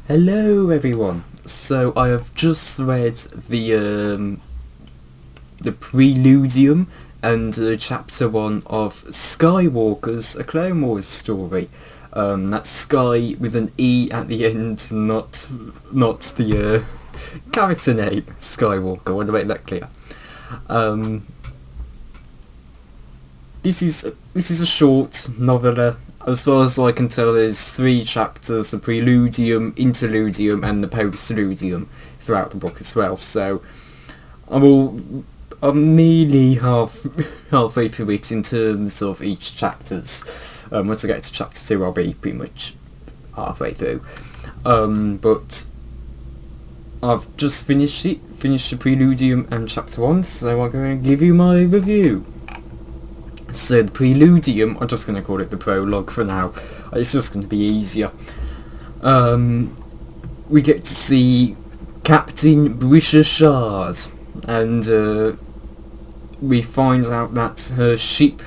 Hello everyone. So I have just read the Preludium and chapter 1 of Skywalkers, a Clone Wars story. That's Sky with an E at the end, not the character name Skywalker. I want to make that clear. This is a short novella. As far as I can tell, there's 3 chapters: the Preludium, Interludium, and the Postludium throughout the book as well. So I'm nearly halfway through it in terms of each chapters. Once I get to chapter 2, I'll be pretty much halfway through. But I've just finished the Preludium and chapter 1, so I'm going to give you my review. So the Preludium, I'm just going to call it the prologue for now. It's just going to be easier. We get to see Captain Brisha Shard, and we find out that her ship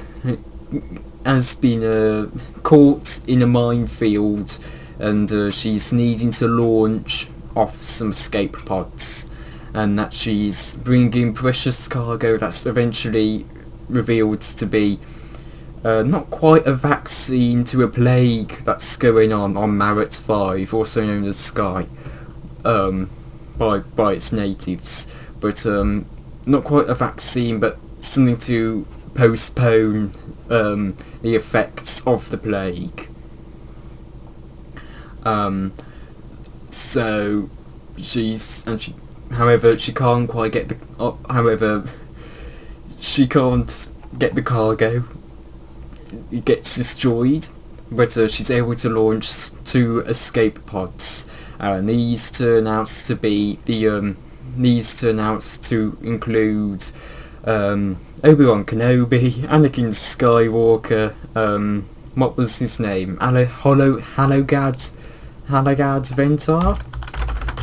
has been caught in a minefield, and she's needing to launch off some escape pods, and that she's bringing precious cargo that's eventually revealed to be not quite a vaccine to a plague that's going on Marat 5, also known as Sky, by its natives, but not quite a vaccine, but something to postpone the effects of the plague. So however, she can't quite get she can't get the cargo. It gets destroyed, but she's able to launch 2 escape pods. These turn out to include Obi-Wan Kenobi, Anakin Skywalker, what was his name? Halogad Ventar?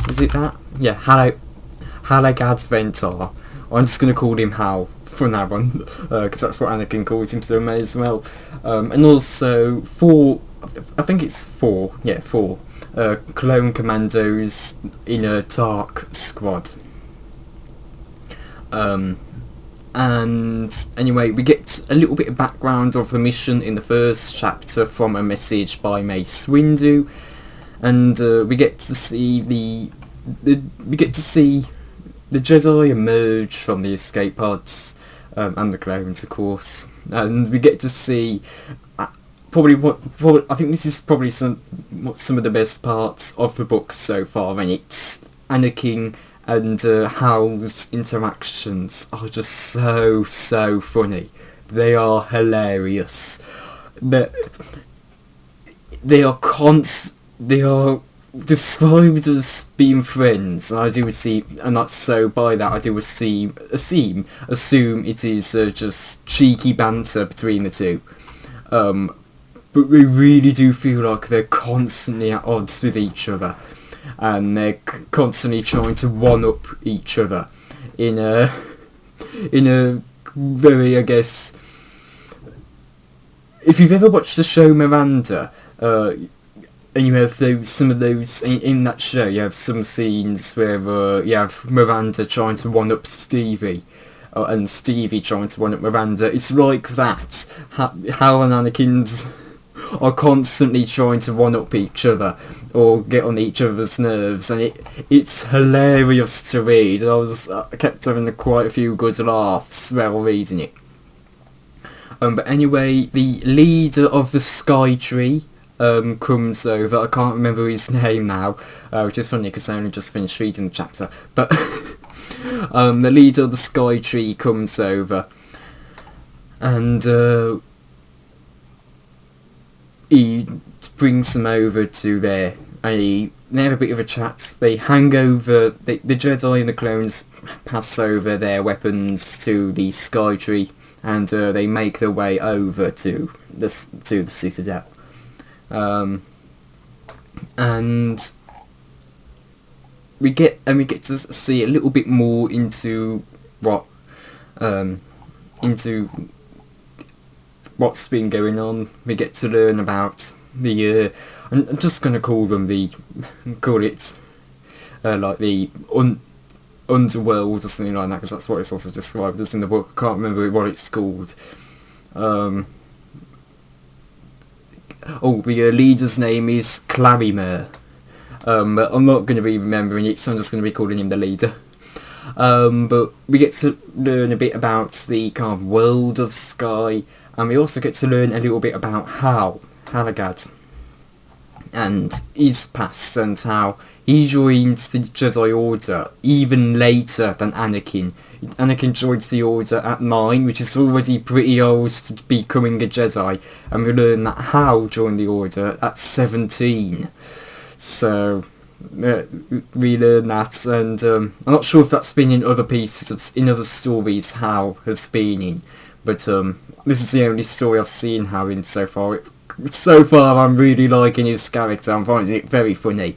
Is it that? Yeah, Halogad Ventar. I'm just going to call him Hal from now on, because that's what Anakin calls him to as well. And also 4 clone commandos in a Tark squad. And anyway, we get a little bit of background of the mission in the first chapter from a message by Mace Windu, and we get to see the Jedi emerge from the escape pods, and the clones, of course, and we get to see I think this is probably some of the best parts of the book so far, and it's Anakin and Hal's interactions are just so funny. They are hilarious. They are described as being friends, and I do assume it is just cheeky banter between the two. But we really do feel like they're constantly at odds with each other, and they're constantly trying to one-up each other in a very, I guess, if you've ever watched the show Miranda, and you have some of those in that show, you have some scenes where you have Miranda trying to one-up Stevie, and Stevie trying to one-up Miranda. It's like that. Hal and Anakin are constantly trying to one-up each other or get on each other's nerves, and it's hilarious to read. I kept having quite a few good laughs while reading it. But anyway, the leader of the Sky Tree comes over. I can't remember his name now, which is funny because I only just finished reading the chapter. But the leader of the Sky Tree comes over, and he brings them over to there, and they have a bit of a chat. They hang over, the Jedi and the clones pass over their weapons to the Sky Tree, and they make their way over to the Citadel. And we get to see a little bit more into what's been going on. We get to learn about I'm just gonna call it like the underworld or something like that, because that's what it's also described as in the book. I can't remember what it's called. The leader's name is Clarimer. But I'm not going to be remembering it, so I'm just going to be calling him the leader. But we get to learn a bit about the kind of world of Sky, and we also get to learn a little bit about Halagad and his past, and how he joined the Jedi Order even later than Anakin. Anakin joins the Order at 9, which is already pretty old to be becoming a Jedi, and we learn that Hal joined the Order at 17. So we learn that, and I'm not sure if that's been in other in other stories Hal has been in, but this is the only story I've seen Hal in so far. So far, I'm really liking his character. I'm finding it very funny.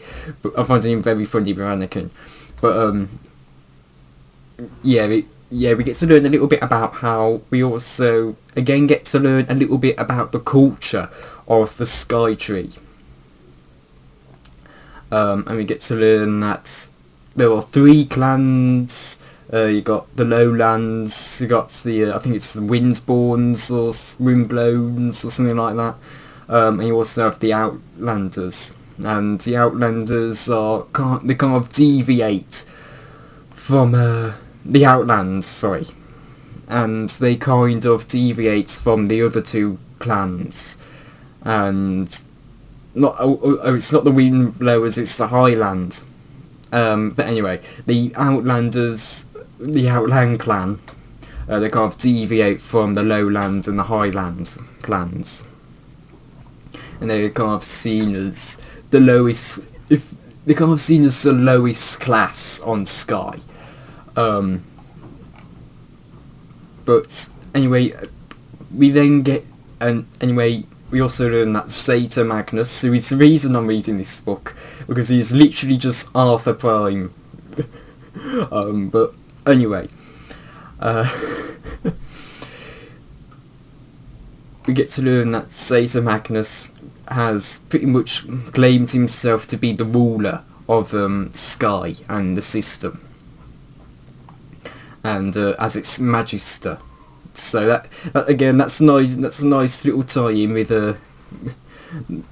I'm finding him very funny with Anakin. But we get to learn a little bit about how we also again get to learn a little bit about the culture of the Sky Tree. And we get to learn that there are 3 clans. You got the Lowlands, you got the I think it's the Windborns or Windblowns or something like that. And you also have the Outlanders, and the Outlanders they kind of deviate from the Outlands, sorry, and they kind of deviate from the other 2 clans, and it's not the Windblowers, it's the Highland. But anyway, the Outlanders, the Outland clan, they kind of deviate from the Lowland and the Highland clans. And they're kind of seen as the lowest, class on Sky. But anyway, we then get, we also learn that Zeta Magnus, who is the reason I'm reading this book, because he's literally just Arthur Prime. But anyway, we get to learn that Zeta Magnus has pretty much claimed himself to be the ruler of Sky and the system, and as its Magister. So that again, that's nice. That's a nice little tie-in with to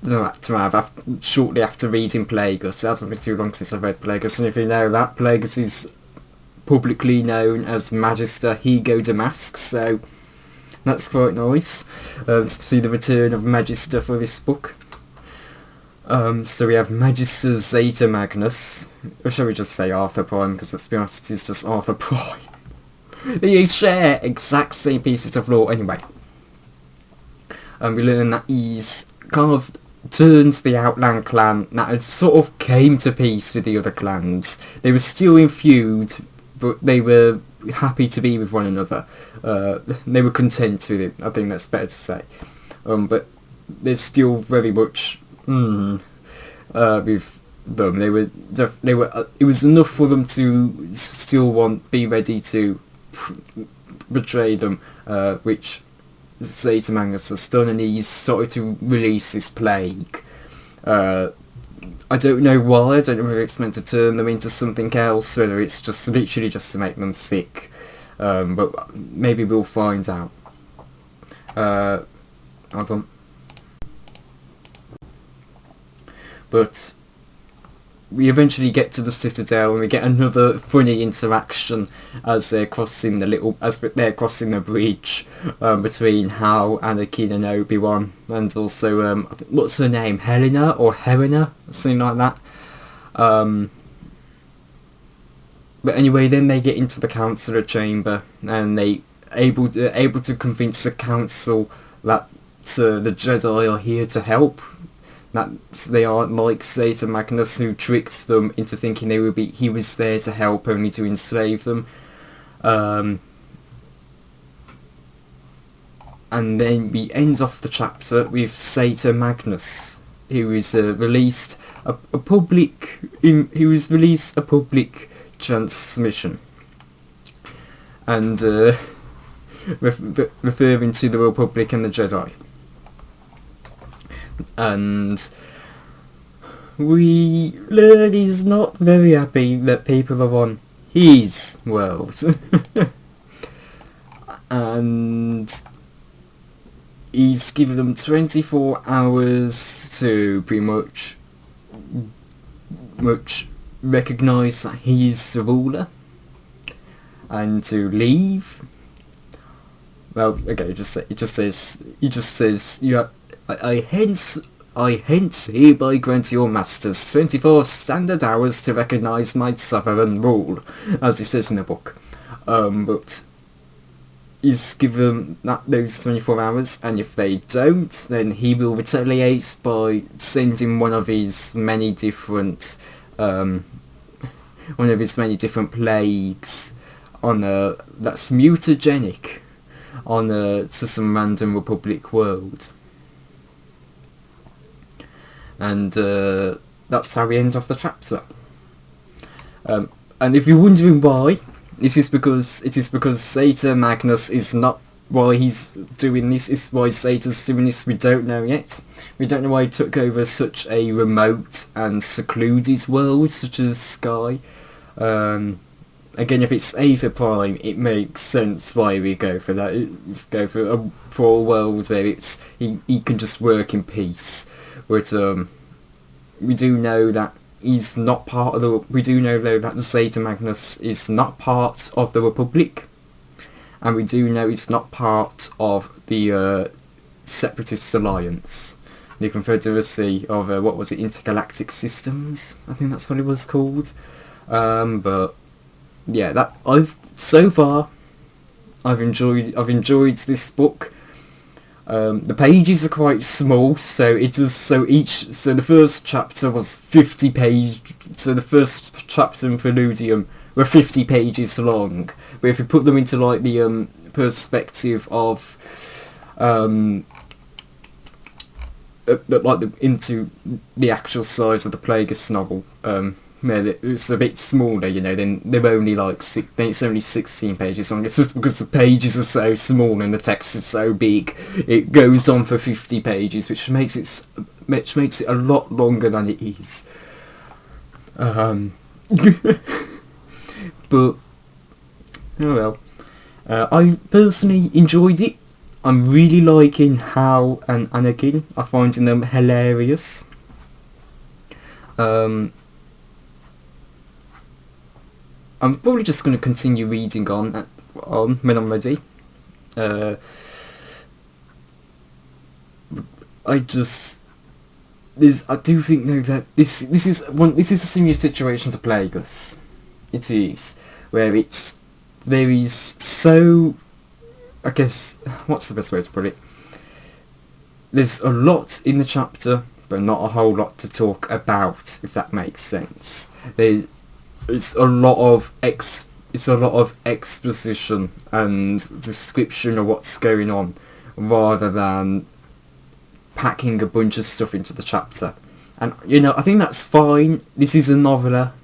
have shortly after reading Plagueis. It hasn't been too long since I've read Plagueis, and if you know that, Plagueis is publicly known as Magister Higo Damask. So that's quite nice to see the return of Magister for this book. So we have Magister Zeta Magnus, or shall we just say Arthur Prime, because let's be honest, it's just Arthur Prime. They share exact same pieces of lore anyway. We learn that he's kind of turned the Outland clan that had sort of came to peace with the other clans. They were still in feud, but they were happy to be with one another. They were content with it, I think that's better to say. But they're still very much with them. They were. It was enough for them to still be ready to betray them, which Zeta Magnus has done, and he's started to release this plague. I don't know why. I don't know whether it's meant to turn them into something else, whether it's just literally just to make them sick. But maybe we'll find out. Hold on. But we eventually get to the Citadel, and we get another funny interaction as they're crossing the bridge between Hal, Anakin, and Obi-Wan, and also what's her name, Helena or Helena, something like that. But anyway, then they get into the Councilor Chamber, and they're able to convince the Council that the Jedi are here to help. That they aren't like Zeta Magnus, who tricked them into thinking he was there to help, only to enslave them. And then we end off the chapter with Zeta Magnus, who is released a public transmission, and referring to the Republic and the Jedi. and we learn he's not very happy that people are on his world. And he's given them 24 hours to pretty much recognise that he's the ruler and to leave. Well, okay, it just says you have, I hence hereby grant your masters 24 standard hours to recognise my sovereign rule, as it says in the book. But he's given those 24 hours, and if they don't, then he will retaliate by sending one of his many different plagues on that's mutagenic to some random Republic world. And that's how we end off the chapter. And if you're wondering why, it is because Zeta Magnus is not why he's doing this. Is why Zeta's doing this. We don't know yet. We don't know why he took over such a remote and secluded world such as Sky. Again, if it's Aether Prime, it makes sense why we go for that. Go for a world where he can just work in peace. But we do know that he's not part of the. We do know though that Zeta Magnus is not part of the Republic, and we do know he's not part of the Separatist Alliance, the Confederacy of what was it, Intergalactic Systems? I think that's what it was called. But yeah, that I've enjoyed this book. The pages are quite small, so the first chapter was 50 pages. So the first chapter in Preludium were 50 pages long. But if you put them into like the perspective of into the actual size of the Plagueis novel, it's a bit smaller, then they're only then it's only 16 pages long. It's just because the pages are so small and the text is so big, it goes on for 50 pages, which makes it a lot longer than it is. But oh well. I personally enjoyed it. I'm really liking Hal and Anakin. I'm finding them hilarious. I'm probably just going to continue reading on when I'm ready. I do think though that this is a similar situation to Plagueis. It is, where there is so, I guess, what's the best way to put it? There's a lot in the chapter, but not a whole lot to talk about, if that makes sense. It's a lot of exposition and description of what's going on, rather than packing a bunch of stuff into the chapter. And I think that's fine. This is a novella.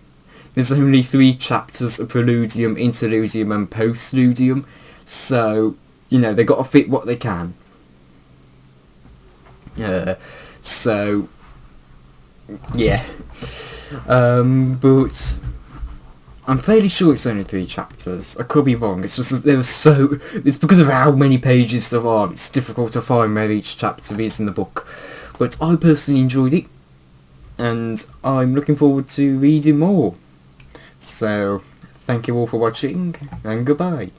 There's only 3 chapters of Preludium, Interludium and Postludium, so they got to fit what they can. So yeah. But I'm fairly sure it's only 3 chapters. I could be wrong. It's just it's because of how many pages there are. It's difficult to find where each chapter is in the book. But I personally enjoyed it, and I'm looking forward to reading more. So thank you all for watching, and goodbye.